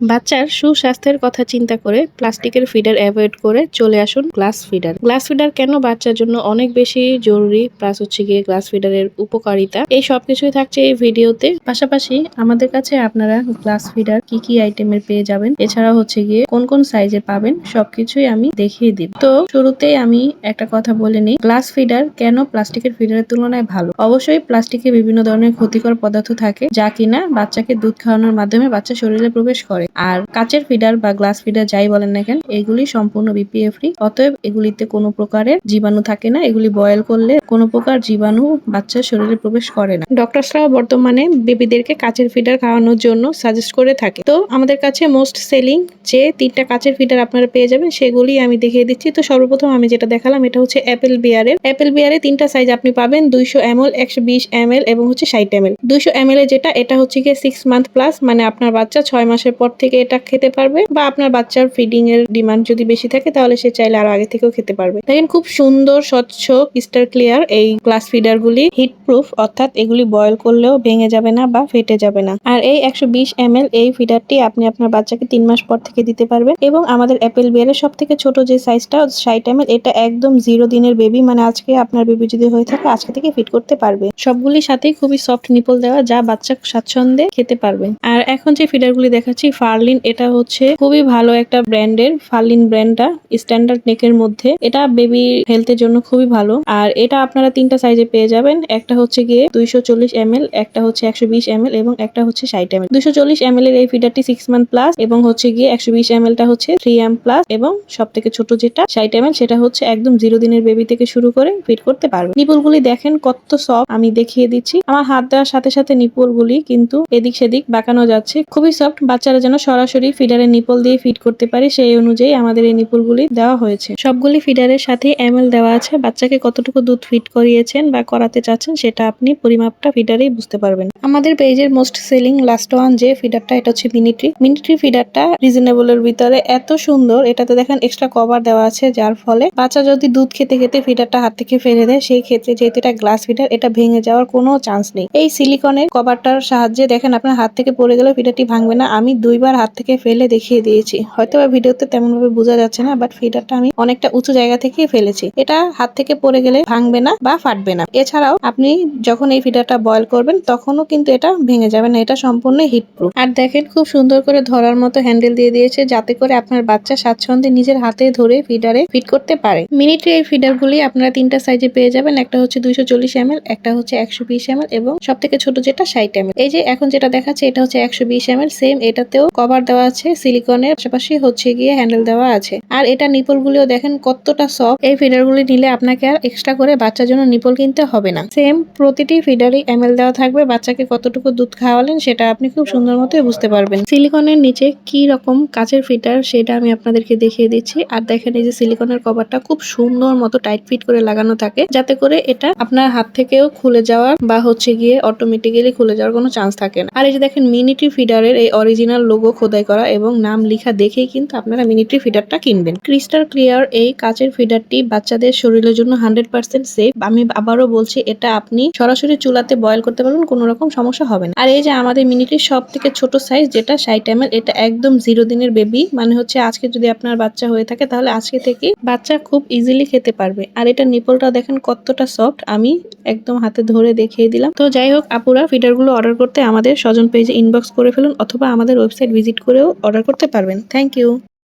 বাচ্চার সুস্বাস্থ্যের কথা চিন্তা করে প্লাস্টিকের ফিডার অ্যাভয়েড করে চলে আসুন গ্লাস ফিডার। গ্লাস ফিডার কেন বাচ্চার জন্য অনেক বেশি জরুরি, প্লাস হচ্ছে গিয়ে গ্লাস ফিডারের উপকারিতা, এই সবকিছুই থাকছে এই ভিডিওতে। পাশাপাশি আমাদের কাছে আপনারা গ্লাস ফিডার কি কি আইটেমের পেয়ে যাবেন, এছাড়া হচ্ছে গিয়ে কোন কোন সাইজে পাবেন, সবকিছুই আমি দেখিয়ে দিব। তো শুরুতেই আমি একটা কথা বলে নিই, গ্লাস ফিডার কেন প্লাস্টিকের ফিডারের তুলনায় ভালো। অবশ্যই প্লাস্টিকে বিভিন্ন ধরনের ক্ষতিকর পদার্থ থাকে, যা কিনা বাচ্চাকে দুধ খাওয়ানোর মাধ্যমে বাচ্চার শরীরে প্রবেশ করে। আর কাচের ফিডার বা গ্লাস ফিডার যাই বলেন না কেন, এগুলি সম্পূর্ণ বিপিএ ফ্রি, অতএব এগুলিতে কোনো প্রকারের জীবাণু থাকে না। এগুলি বয়েল করলে কোনো প্রকার জীবাণু বাচ্চার শরীরে প্রবেশ করে না। ডক্টরসরাও বর্তমানে বেবিদেরকে কাচের ফিডার খাওয়ানোর জন্য সাজেস্ট করে থাকে। তো আমাদের কাছে মোস্ট সেলিং যে 3টা কাচের ফিডার আপনারা পেয়ে যাবেন, সেগুলি আমি দেখিয়ে দিচ্ছি। তো সর্বপ্রথম আমি যেটা দেখালাম, এটা হচ্ছে অ্যাপেল বিয়ারের। অ্যাপেল বিয়ারে 3টা সাইজ আপনি পাবেন, 200 ml, 120 ml এবং হচ্ছে 60 ml। 200 ml যেটা, এটা হচ্ছে গিয়ে 6 মান্থ প্লাস, মানে আপনার বাচ্চা 6 মাসের পর থেকে এটা খেতে পারবে, বা আপনার বাচ্চার ফিডিং এর ডিমান্ড যদি বেশি থাকে তাহলে সে চাইলে আরো আগে থেকেও খেতে পারবে। দেখেন খুব সুন্দর স্বচ্ছ ক্রিস্টাল ক্লিয়ার এই গ্লাস ফিডার গুলি, হিট প্রুফ, অর্থাৎ এগুলি বয়েল করলেও ভেঙে যাবে না বা ফেটে যাবে না। আর এই 120 ml এই ফিডারটি আপনি আপনার বাচ্চাকে 3 মাস পর থেকে দিতে পারবেন। এবং আমাদের অ্যাপেল বিয়ারের সব থেকে ছোট যে সাইজটা 60 ml, এটা একদম 0 দিনের বেবি, মানে আজকে আপনার বেবি যদি হয়ে থাকে আজকে থেকে ফিট করতে পারবে। সবগুলির সাথেই খুবই সফট নিপল দেওয়া, যা বাচ্চা স্বাচ্ছন্দ্যে খেতে পারবে। আর এখন যে ফিডার গুলি দেখাচ্ছি, ফার্লিন, এটা হচ্ছে খুবই ভালো একটা ব্র্যান্ডের। ফার্লিন ব্র্যান্ডটা স্ট্যান্ডার্ড নেকের মধ্যে, এটা বেবি হেলথের জন্য খুবই ভালো। আর এটা আপনারা 3টা সাইজে পেয়ে যাবেন, একটা হচ্ছে গিয়ে 240 ml, একটা হচ্ছে 120 ml এবং একটা হচ্ছে 60 ml। 240 ml এর এই ফিডারটি 6 মান্থ প্লাস, এবং হচ্ছে গিয়ে 120 ml টা হচ্ছে 3 প্লাস, এবং সব থেকে ছোট যেটা 60 ml সেটা হচ্ছে একদম 0 দিনের বেবি থেকে শুরু করে ফিট করতে পারবে। নিপুলগুলি দেখেন কত সফট, আমি দেখিয়ে দিচ্ছি। আমার হাত দেওয়ার সাথে সাথে নিপুলগুলি কিন্তু এদিক সেদিক বাঁকানো যাচ্ছে, খুবই সফট। বাচ্চারা যেন সরাসরি ফিডারের নিপল দিয়ে ফিড করতে পারে, সেই অনুযায়ী আমাদের এই নিপুলগুলি দেওয়া হয়েছে। সবগুলি ফিডারের সাথে এমএল দেওয়া আছে, বাচ্চাকে কতটুকু দুধ ফিড করিয়েছেন বা করাতে চাচ্ছেন সেটা আপনি পরিমাপটা ফিডারেই বুঝতে পারবেন। আমাদের পেজের মোস্ট সেলিং লাস্ট ওয়ান যে ফিডারটা, এটা হচ্ছে মিনিট্রি ফিডারটা রিজনেবলের ভিতরে এত সুন্দর। এটাতে দেখেন এক্সট্রা কভার দেওয়া আছে, যার ফলে বাচ্চা যদি দুধ খেতে খেতে ফিডারটা হাত থেকে ফেলে দেয়, সেই ক্ষেত্রে যেহেতু এটা গ্লাস ফিডার, এটা ভেঙে যাওয়ার কোনো চান্স নেই। এই সিলিকনের কভারটার সাহায্যে দেখেন আপনার হাত থেকে পড়ে গেলে ফিডারটি ভাঙবে না। আমি 2বার হাত থেকে ফেলে দেখিয়ে দিয়েছি, হয়তো ভিডিওতে তেমন ভাবে বোঝা যাচ্ছে না, বাট ফিডারটা আমি অনেকটা উঁচু জায়গা থেকে ফেলেছি। এটা হাত থেকে পড়ে গেলে ভাঙবে না বা ফাটবে না। এছাড়াও আপনি যখন এই ফিডারটা বয়েল করবেন তখনও কিন্তু এটা ভেঙে যাবে না, এটা সম্পূর্ণ হিট প্রুফ। আর দেখেন খুব সুন্দর করে ধরার মতো হ্যান্ডেল দিয়ে দিয়েছে, যাতে করে আপনার বাচ্চা স্বাচ্ছন্দ্যে নিজের হাতে ধরে ফিডারে ফিট করতে পারে। মিনিটে এই ফিডার গুলি আপনারা 3টা সাইজে পেয়ে যাবেন, একটা হচ্ছে 240 ml, একটা হচ্ছে 120 ml এবং সব থেকে ছোট যেটা 60 ml। এই যে এখন যেটা দেখাচ্ছে, এটা হচ্ছে 120 ml, সেম এটাতেও কভার দেওয়া আছে সিলিকনের, পাশাপাশি হচ্ছে গিয়ে হ্যান্ডেল দেওয়া আছে। আর এটা নিপল গুলিও দেখেন কতটা সফট। এই ফিডার গুলি নিলে আপনাকে আর এক্সট্রা করে বাচ্চার জন্য নিপল কিনতে হবে না। সেম প্রতিটি ফিডারই এমএল দেওয়া থাকবে, বাচ্চাকে কতটুকু দুধ খাওয়ালেন সেটা আপনি খুব সুন্দর মতো বুঝতে পারবেন। সিলিকনের নিচে কি রকম কাচের ফিডার সেটা আমি আপনাদেরকে দেখিয়ে দিচ্ছি। আর দেখেন এই যে সিলিকনের কভারটা খুব সুন্দর মতো টাইট ফিট করে লাগানো থাকে, যাতে করে এটা আপনার হাত থেকেও খুলে যাওয়ার বা হচ্ছে গিয়ে অটোমেটিক্যালি খুলে যাওয়ার কোনো চান্স থাকে না। আর এই যে দেখেন মিনিট্রি ফিডারের এই অরিজিনাল লোগো খোদাই করা এবং নাম লেখা দেখেই কিন্তু আপনারা মিনিট্রি ফিডারটা কিনবেন। ক্রিস্টাল ক্লিয়ার এই কাচের ফিডারটি বাচ্চাদের শরীরের জন্য 100% সেফ। আমি আবারও বলছি, এটা আপনি সরাসরি চুলাতে বয়েল করতে পারবেন, কোনো রকম সমস্যা হবে না। আর এই যে আমাদের মিনিট্রির সব থেকে ছোট সাইজ যেটা 60 ml, এটা একদম 0 দিনের বেবি, মানে হচ্ছে আজকে যদি আপনার বাচ্চা হয়ে থাকে তাহলে আজকে থেকে বাচ্চা খুব ইজিলি খেতে পারবে। আর এটা নিপলটা দেখেন কতটা সফট, আমি একদম হাতে ধরে দেখিয়ে দিলাম। তো যাই হোক, আপুরা ফিডার গুলো অর্ডার করতে আমাদের স্বজন পেজে ইনবক্স করে ফেলুন, অথবা আমাদের ওয়েবসাইট ভিজিট করেও অর্ডার করতে পারবেন। Thank you.